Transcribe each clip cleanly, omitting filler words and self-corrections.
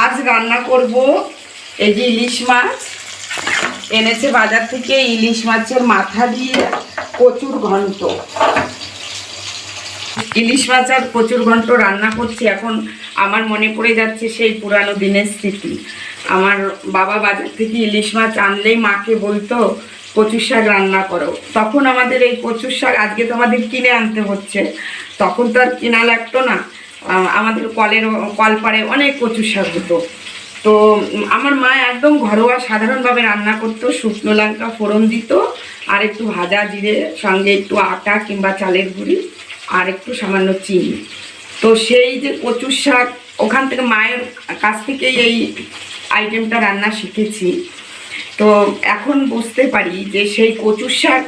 আজ রান্না করব এই যে ইলিশ মাছ এনেছে বাজার থেকে। ইলিশ মাছের মাথা দিয়ে কচুর ঘন্ট, ইলিশ মাছ আর কচুর ঘন্ট রান্না করছি। এখন আমার মনে পড়ে যাচ্ছে সেই পুরানো দিনের স্মৃতি। আমার বাবা বাজার থেকে ইলিশ মাছ আনলেই মাকে বলতো কচুর শাক রান্না করো। তখন আমাদের এই কচুর শাক, আজকে তো আমাদের কিনে আনতে হচ্ছে, তখন তো আর কিনা লাগতো না। আমাদের কলপাড়ে অনেক কচুর শাক হতো। তো আমার মা একদম ঘরোয়া সাধারণভাবে রান্না করতো। শুকনো লঙ্কা ফোড়ন দিত, আর একটু ভাজা জিরে, সঙ্গে একটু আটা কিংবা চালের গুঁড়ি, আর একটু সামান্য চিনি। তো সেই যে কচুর শাক, ওখান থেকে মায়ের কাছ থেকেই এই আইটেমটা রান্না শিখেছি। তো এখন বুঝতে পারি যে সেই কচুর শাক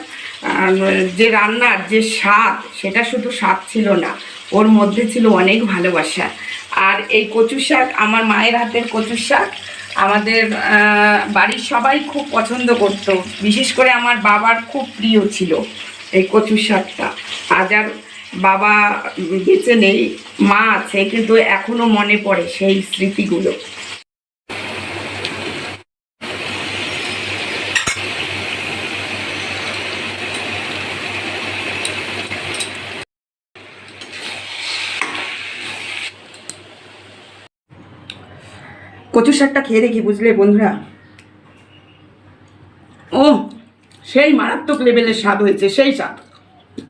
যে রান্নার যে স্বাদ, সেটা শুধু স্বাদ ছিল না, ওর মধ্যে ছিল অনেক ভালোবাসা। আর এই কচুর শাক, আমার মায়ের হাতের কচুর শাক আমাদের বাড়ির সবাই খুব পছন্দ করতো। বিশেষ করে আমার বাবার খুব প্রিয় ছিল এই কচুর শাকটা। আজ আর বাবা বেঁচে নেই, মা আছে, কিন্তু এখনো মনে পড়ে সেই স্মৃতিগুলো। কচুর শাকটা খেয়ে দেখি, বুঝলে বন্ধুরা, ও সেই মারাত্মক লেভেলের স্বাদ হয়েছে, সেই স্বাদ।